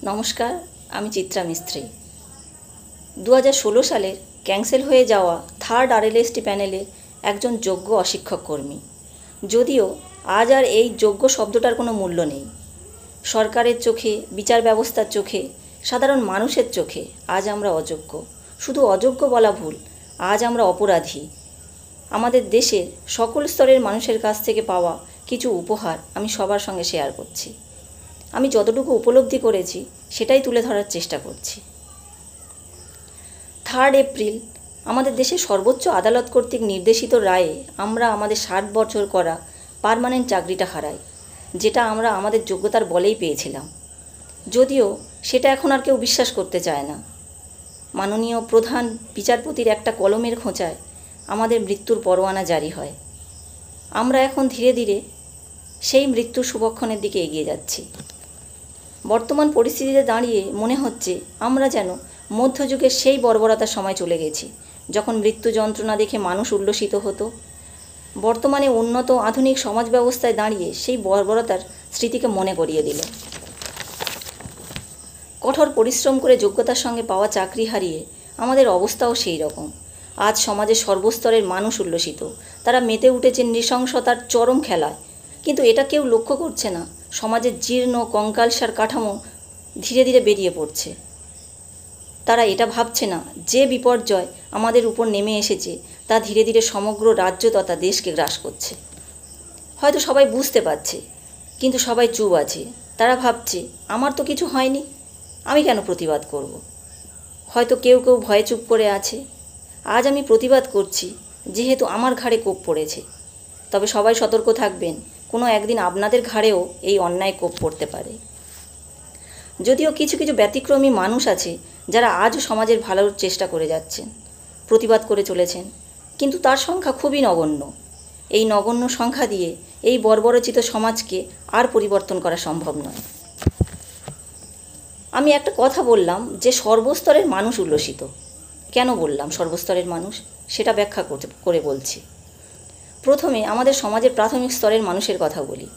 নমস্কার, আমি চিত্রা মিস্ত্রি। 2016 সালের ক্যান্সেল হয়ে যাওয়া থার্ড আরএলএসটি প্যানেলের একজন যোগ্য অশিক্ষক কর্মী। যদিও আজ আর এই যোগ্য শব্দটার কোনো মূল্য নেই। সরকারের চোখে, বিচার ব্যবস্থার চোখে, সাধারণ মানুষের চোখে আজ আমরা অযোগ্য। শুধু অযোগ্য বলা ভুল, আজ আমরা অপরাধী। আমাদের দেশের সকল স্তরের মানুষের কাছ থেকে পাওয়া কিছু উপহার আমি সবার সঙ্গে শেয়ার করছি। আমি যতটুকু উপলব্ধি করেছি সেটাই তুলে ধরার চেষ্টা করছি। 3 এপ্রিল আমাদের দেশের সর্বোচ্চ আদালত কর্তৃক নির্দেশিত রায়ে আমরা আমাদের 60 বছর করা পার্মানেন্ট চাকরিটা হারাই, যেটা আমরা আমাদের যোগ্যতার বলেই পেয়েছিলাম। যদিও সেটা এখন আর কেউ বিশ্বাস করতে চায় না। মাননীয় প্রধান বিচারপতির একটা কলমের খোঁচায় আমাদের মৃত্যুর পরোয়ানা জারি হয়। আমরা এখন ধীরে ধীরে সেই মৃত্যুর শুভক্ষণের দিকে এগিয়ে যাচ্ছি। বর্তমান পরিস্থিতিতে দাঁড়িয়ে মনে হচ্ছে আমরা যেন মধ্যযুগের সেই বর্বরতার সময় চলে গেছি, যখন মৃত্যু যন্ত্রণা দেখে মানুষ উল্লসিত হতো। বর্তমানে উন্নত আধুনিক সমাজ ব্যবস্থায় দাঁড়িয়ে সেই বর্বরতার স্মৃতিকে মনে করিয়ে দিল। কঠোর পরিশ্রম করে যোগ্যতার সঙ্গে পাওয়া চাকরি হারিয়ে আমাদের অবস্থাও সেই রকম। আজ সমাজের সর্বস্তরের মানুষ উল্লসিত, তারা মেতে উঠেছে নৃশংসতার চরম খেলায়। কিন্তু এটা কেউ লক্ষ্য করছে না, সমাজের জীর্ণ কঙ্কালসার কাঠামো ধীরে ধীরে বেরিয়ে পড়ছে। তারা এটা ভাবছে না যে বিপর্যয় আমাদের উপর নেমে এসেছে তা ধীরে ধীরে সমগ্র রাজ্য তথা দেশকে গ্রাস করছে। হয়তো সবাই বুঝতে পারছে, কিন্তু সবাই চুপ আছে। তারা ভাবছে আমার তো কিছু হয়নি, আমি কেন প্রতিবাদ করব। হয়তো কেউ কেউ ভয়ে চুপ করে আছে। আজ আমি প্রতিবাদ করছি যেহেতু আমার ঘাড়ে কোপ পড়েছে। তবে সবাই সতর্ক থাকবেন, কোনো একদিন আপনাদের ঘাড়েও এই অন্যায় কোপ পড়তে পারে। যদিও কিছু কিছু ব্যতিক্রমী মানুষ আছে যারা আজও সমাজের ভালোর চেষ্টা করে যাচ্ছেন, প্রতিবাদ করে চলেছেন, কিন্তু তার সংখ্যা খুবই নগণ্য। এই নগণ্য সংখ্যা দিয়ে এই বর্বরচিত সমাজকে আর পরিবর্তন করা সম্ভব নয়। আমি একটা কথা বললাম যে সর্বস্তরের মানুষ উল্লসিত। কেন বললাম সর্বস্তরের মানুষ, সেটা ব্যাখ্যা করে বলছি। প্রথমে আমাদের সমাজের প্রাথমিক স্তরের মানুষের কথা বলি।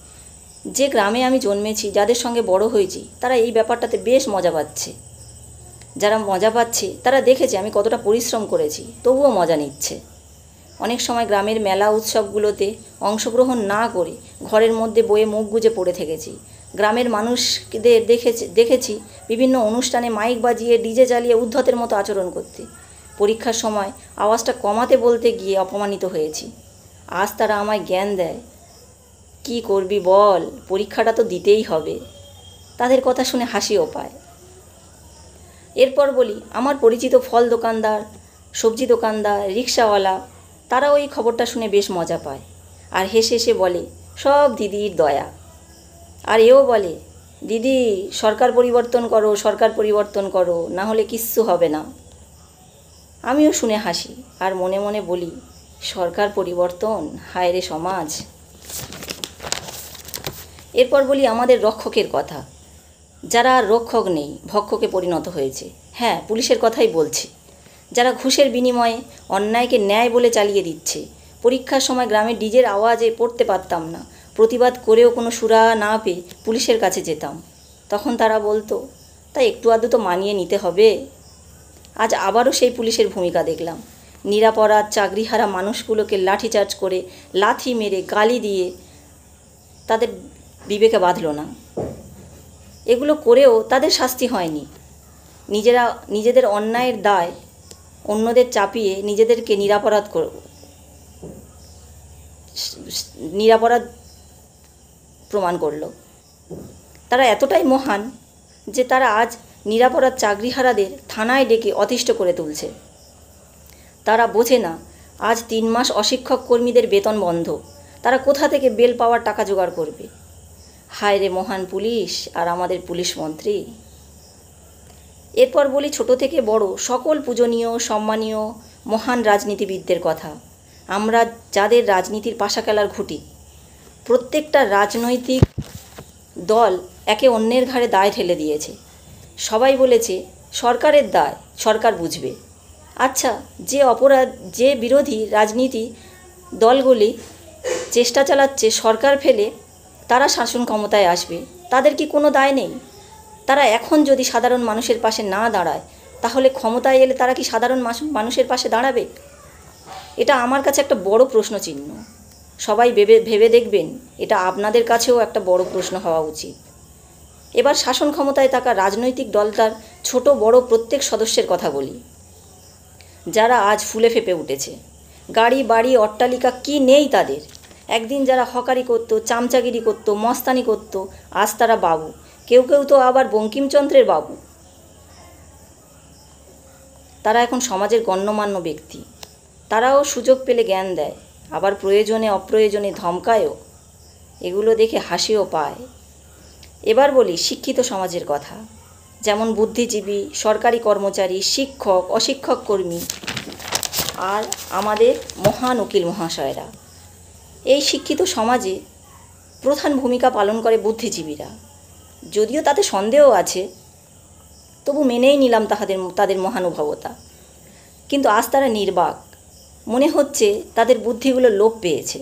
যে গ্রামে আমি জন্মেছি, যাদের সঙ্গে বড় হয়েছি, তারা এই ব্যাপারটাতে বেশ মজা পাচ্ছে। যারা মজা পাচ্ছে তারা দেখেছে আমি কতটা পরিশ্রম করেছি, তবুও মজা নিচ্ছে। অনেক সময় গ্রামের মেলা উৎসবগুলোতে অংশগ্রহণ না করে ঘরের মধ্যে বয়ে মুখ গুজে পড়ে থেকেছি। গ্রামের মানুষদের দেখেছি বিভিন্ন অনুষ্ঠানে মাইক বাজিয়ে ডিজে চালিয়ে উদ্ধতের মতো আচরণ করতে। পরীক্ষার সময় আওয়াজটা কমাতে বলতে গিয়ে অপমানিত হয়েছি। আজ তারা আমায় জ্ঞান দেয়, কি করবি বল, পরীক্ষাটা তো দিতেই হবে। তাদের কথা শুনে হাসিও পায়। এরপর বলি আমার পরিচিত ফল দোকানদার, সবজি দোকানদার, রিক্সাওয়ালা, তারাও এই খবরটা শুনে বেশ মজা পায় আর হেসে হেসে বলে সব দিদির দয়া। আর এও বলে, দিদি সরকার পরিবর্তন করো, সরকার পরিবর্তন করো, না হলে কিচ্ছু হবে না। আমিও শুনে হাসি আর মনে মনে বলি, সরকার পরিবর্তন, হায় রে সমাজ। এরপর বলি আমাদের রক্ষকের কথা, যারা আর রক্ষক নেই, ভক্ষকে পরিণত হয়েছে। হ্যাঁ, পুলিশের কথাই বলছি। যারা ঘুষের বিনিময়ে অন্যায়কে ন্যায় বলে চালিয়ে দিচ্ছে। পরীক্ষার সময় গ্রামে ডিজের আওয়াজে পড়তে পারতাম না, প্রতিবাদ করেও কোনো সুরাহা না পেয়ে পুলিশের কাছে যেতাম। তখন তারা বলতো, তা একটু আধটু তো মানিয়ে নিতে হবে। আজ আবারও সেই পুলিশের ভূমিকা দেখলাম। নিরাপরাধ চাকরিহারা মানুষগুলোকে লাঠিচার্জ করে, লাথি মেরে, গালি দিয়ে তাদের বিবেকে বাঁধল না। এগুলো করেও তাদের শাস্তি হয়নি। নিজেদের অন্যায়ের দায় অন্যদের চাপিয়ে নিজেদেরকে নিরাপরাধ প্রমাণ করল। তারা এতটাই মহান যে তারা আজ নিরাপরাধ চাকরিহারাদের থানায় ডেকে অতিষ্ঠ করে তুলছে। তারা বোঝে না আজ 3 মাস অশিক্ষক কর্মীদের বেতন বন্ধ, তারা কোথা থেকে বেল পাওয়ার টাকা জোগাড় করবে। হায় রে মহান পুলিশ আর আমাদের পুলিশ মন্ত্রী। এরপর বলি ছোট থেকে বড় সকল পূজনীয়, সম্মানীয় মহান রাজনীতিবিদদের কথা। আমরা যাদের রাজনীতির পাশা খেলার ঘুঁটি। প্রত্যেকটা রাজনৈতিক দল একে অন্যের ঘাড়ে দায় ঠেলে দিয়েছে। সবাই বলেছে সরকারের দায়, সরকার বুঝবে। আচ্ছা, যে বিরোধী রাজনীতি দলগুলি চেষ্টা চালাচ্ছে সরকার ফেলে তারা শাসন ক্ষমতায় আসবে, তাদের কি কোনো দায় নেই? তারা এখন যদি সাধারণ মানুষের পাশে না দাঁড়ায়, তাহলে ক্ষমতায় এলে তারা কি সাধারণ মানুষের পাশে দাঁড়াবে? এটা আমার কাছে একটা বড় প্রশ্নচিহ্ন। সবাই ভেবে দেখবেন, এটা আপনাদের কাছেও একটা বড় প্রশ্ন হওয়া উচিত। এবার শাসন ক্ষমতায় থাকা রাজনৈতিক দলটার ছোট বড় প্রত্যেক সদস্যের কথা বলি, যারা আজ ফুলে ফেঁপে উঠেছে। গাড়ি বাড়ি অট্টালিকা কি নেই তাদের? একদিন যারা হকারি করতো, চামচাগিরি করতো, মস্তানি করতো, আজ তারা বাবু। কেউ কেউ তো আবার বঙ্কিমচন্দ্রের বাবু। তারা এখন সমাজের গণ্যমান্য ব্যক্তি। তারাও সুযোগ পেলে জ্ঞান দেয়, আবার প্রয়োজনে অপ্রয়োজনে ধমকায়ও। এগুলো দেখে হাসিও পায়। এবার বলি শিক্ষিত সমাজের কথা, যেমন বুদ্ধিজীবী, সরকারি কর্মচারী, শিক্ষক, অশিক্ষক কর্মী আর আমাদের মহান উকিল মহাশয়রা। এই শিক্ষিত সমাজে প্রধান ভূমিকা পালন করে বুদ্ধিজীবীরা। যদিও তাতে সন্দেহ আছে, তবু মেনেই নিলাম তাদের মহানুভবতা। কিন্তু আজ তারা নির্বাক। মনে হচ্ছে তাদের বুদ্ধিগুলো লোপ পেয়েছে।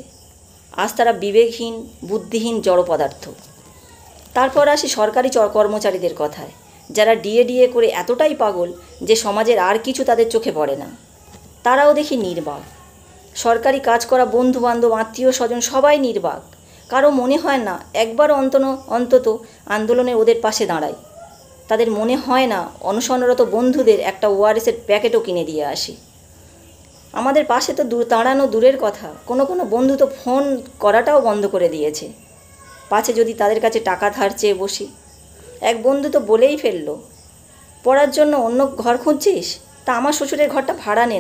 আজ তারা বিবেকহীন, বুদ্ধিহীন জড় পদার্থ। তারপর আসি সরকারি কর্মচারীদের কথায়, যারা ডিএ করে এতটাই পাগল যে সমাজের আর কিছু তাদের চোখে পড়ে না। তারাও দেখি নির্বাক। সরকারি কাজ করা বন্ধু বান্ধব, আত্মীয় স্বজন সবাই নির্বাক। কারো মনে হয় না একবার অন্তত আন্দোলনে ওদের পাশে দাঁড়ায়। তাদের মনে হয় না অনশনরত বন্ধুদের একটা ওআরএসের প্যাকেটও কিনে দিয়ে আসি। আমাদের পাশে তো দাঁড়ানো দূরের কথা, কোনো বন্ধু তো ফোন করাটাও বন্ধ করে দিয়েছে, পাছে যদি তাদের কাছে টাকা ধার চেয়ে বসি। এক বন্ধু তো বলেই ফেললো, পড়ার জন্য অন্য ঘর খুঁজছিস? তা আমার শ্বশুরের ঘরটা ভাড়া নে।